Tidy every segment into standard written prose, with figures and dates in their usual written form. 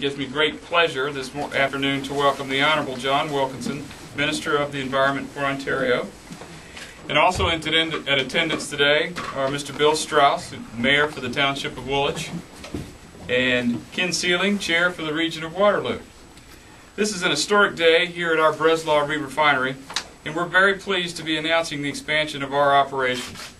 gives me great pleasure this afternoon to welcome the Honorable John Wilkinson, Minister of the Environment for Ontario. And also in attendance today are Mr. Bill Strauss, Mayor for the Township of Woolwich, and Ken Sealing, Chair for the Region of Waterloo. This is an historic day here at our Breslau Re-refinery, and we're very pleased to be announcing the expansion of our operations.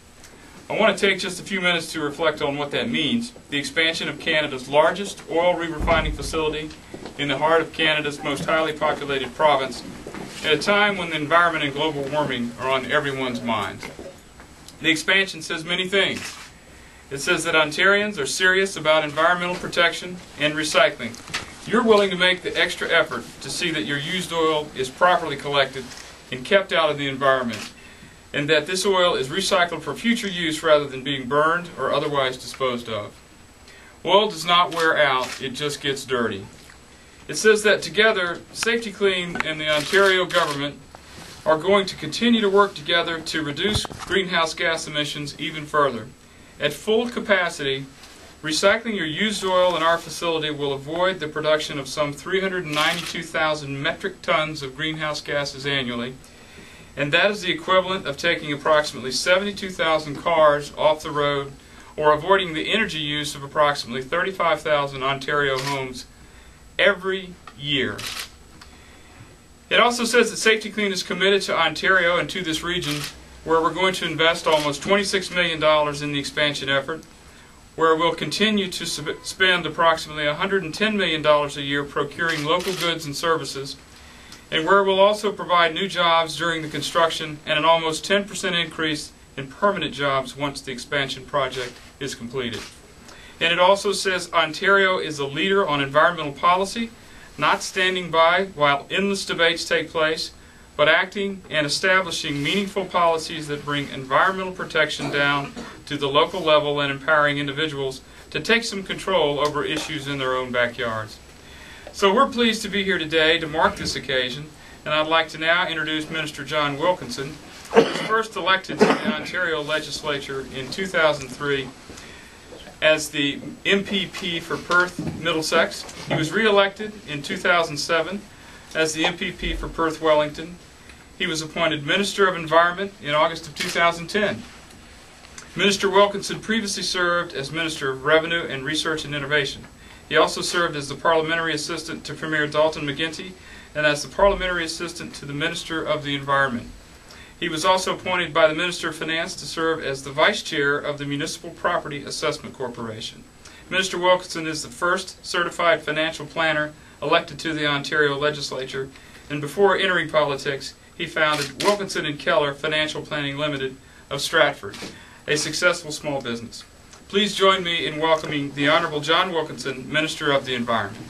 I want to take just a few minutes to reflect on what that means. The expansion of Canada's largest oil re-refining facility in the heart of Canada's most highly populated province, at a time when the environment and global warming are on everyone's minds. The expansion says many things. It says that Ontarians are serious about environmental protection and recycling. You're willing to make the extra effort to see that your used oil is properly collected and kept out of the environment, and that this oil is recycled for future use rather than being burned or otherwise disposed of. Oil does not wear out, it just gets dirty. It says that together, Safety-Kleen and the Ontario government are going to continue to work together to reduce greenhouse gas emissions even further. At full capacity, recycling your used oil in our facility will avoid the production of some 392,000 metric tons of greenhouse gases annually, and that is the equivalent of taking approximately 72,000 cars off the road or avoiding the energy use of approximately 35,000 Ontario homes every year. It also says that Safety-Kleen is committed to Ontario and to this region, where we're going to invest almost $26 million in the expansion effort, where we'll continue to spend approximately $110 million a year procuring local goods and services, and where we'll also provide new jobs during the construction and an almost 10% increase in permanent jobs once the expansion project is completed. And it also says Ontario is a leader on environmental policy, not standing by while endless debates take place, but acting and establishing meaningful policies that bring environmental protection down to the local level and empowering individuals to take some control over issues in their own backyards. So we're pleased to be here today to mark this occasion, and I'd like to now introduce Minister John Wilkinson, who was first elected to the Ontario Legislature in 2003 as the MPP for Perth Middlesex. He was re-elected in 2007 as the MPP for Perth Wellington. He was appointed Minister of Environment in August of 2010. Minister Wilkinson previously served as Minister of Revenue and Research and Innovation. He also served as the Parliamentary Assistant to Premier Dalton McGuinty and as the Parliamentary Assistant to the Minister of the Environment. He was also appointed by the Minister of Finance to serve as the Vice Chair of the Municipal Property Assessment Corporation. Minister Wilkinson is the first certified financial planner elected to the Ontario Legislature, and before entering politics, he founded Wilkinson & Keller Financial Planning Limited of Stratford, a successful small business. Please join me in welcoming the Honorable John Wilkinson, Minister of the Environment.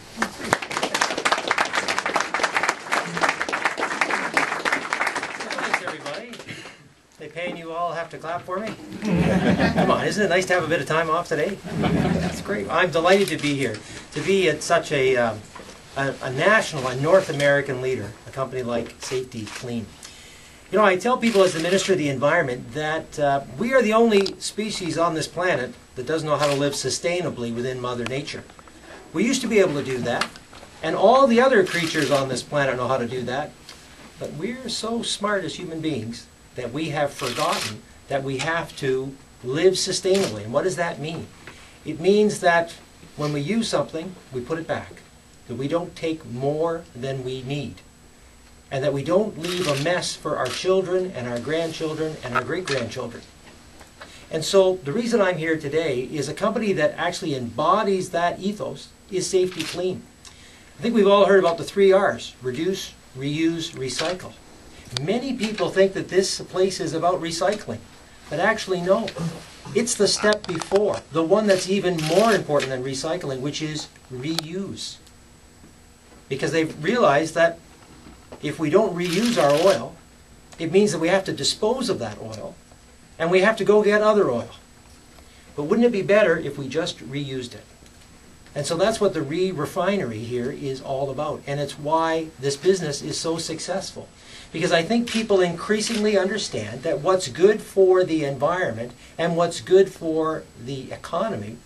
Thanks, everybody. They paying you all have to clap for me? Come on, isn't it nice to have a bit of time off today? That's great. I'm delighted to be here, to be at such a national, a North American leader, a company like Safety-Kleen. You know, I tell people as the Minister of the Environment that we are the only species on this planet that doesn't know how to live sustainably within Mother Nature. We used to be able to do that, and all the other creatures on this planet know how to do that, but we're so smart as human beings that we have forgotten that we have to live sustainably. And what does that mean? It means that when we use something, we put it back, that we don't take more than we need, and that we don't leave a mess for our children and our grandchildren and our great-grandchildren. And so the reason I'm here today is a company that actually embodies that ethos is Safety-Kleen. I think we've all heard about the 3 R's: reduce, reuse, recycle. Many people think that this place is about recycling, but actually no. It's the step before, the one that's even more important than recycling, which is reuse. Because they've realized that if we don't reuse our oil, it means that we have to dispose of that oil, and we have to go get other oil. But wouldn't it be better if we just reused it? And so that's what the re-refinery here is all about, and it's why this business is so successful. Because I think people increasingly understand that what's good for the environment and what's good for the economy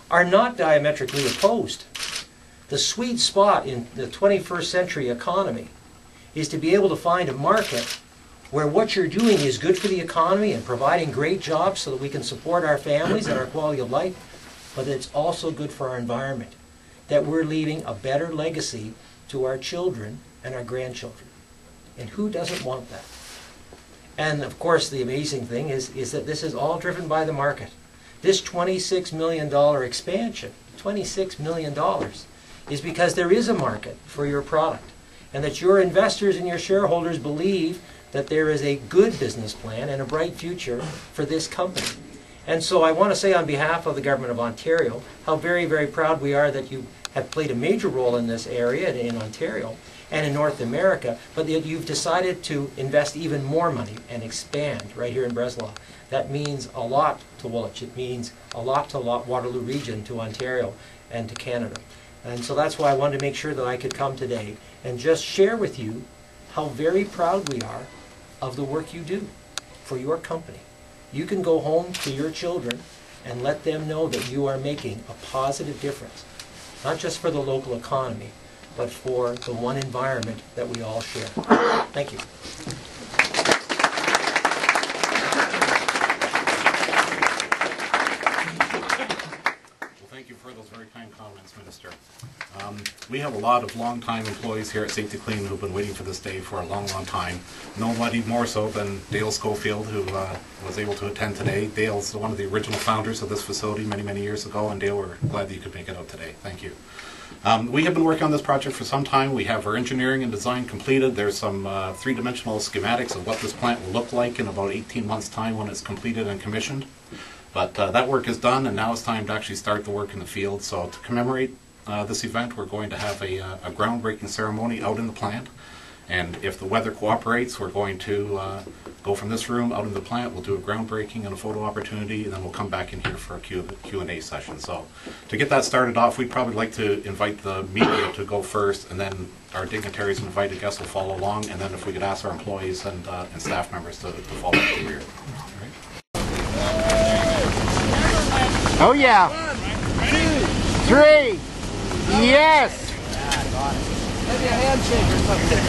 are not diametrically opposed. The sweet spot in the 21st century economy is to be able to find a market where what you're doing is good for the economy and providing great jobs so that we can support our families and our quality of life, but it's also good for our environment, that we're leaving a better legacy to our children and our grandchildren. And who doesn't want that? And of course the amazing thing is that this is all driven by the market. This $26 million expansion, $26 million, is because there is a market for your product, and that your investors and your shareholders believe that there is a good business plan and a bright future for this company. And so I want to say on behalf of the Government of Ontario how very, very proud we are that you have played a major role in this area in Ontario and in North America, but that you've decided to invest even more money and expand right here in Breslau. That means a lot to Woolwich. It means a lot to Waterloo Region, to Ontario, and to Canada. And so that's why I wanted to make sure that I could come today and just share with you how very proud we are of the work you do for your company. You can go home to your children and let them know that you are making a positive difference, not just for the local economy, but for the one environment that we all share. Thank you. Thank you for those very kind comments, Minister. We have a lot of long-time employees here at Safety-Kleen who've been waiting for this day for a long, long time. Nobody more so than Dale Schofield, who was able to attend today. Dale's one of the original founders of this facility many, many years ago, and Dale, we're glad that you could make it out today. Thank you. We have been working on this project for some time. We have our engineering and design completed. There's some three-dimensional schematics of what this plant will look like in about 18 months' time when it's completed and commissioned. But that work is done, and now it's time to actually start the work in the field. So to commemorate this event, we're going to have a groundbreaking ceremony out in the plant. And if the weather cooperates, we're going to go from this room out in the plant. We'll do a groundbreaking and a photo opportunity, and then we'll come back in here for a Q&A session. So to get that started off, we'd probably like to invite the media to go first, and then our dignitaries and invited guests will follow along, and then if we could ask our employees and staff members to follow at the rear. Oh yeah. 1, 2, 3. Yes. Maybe a handshake or something.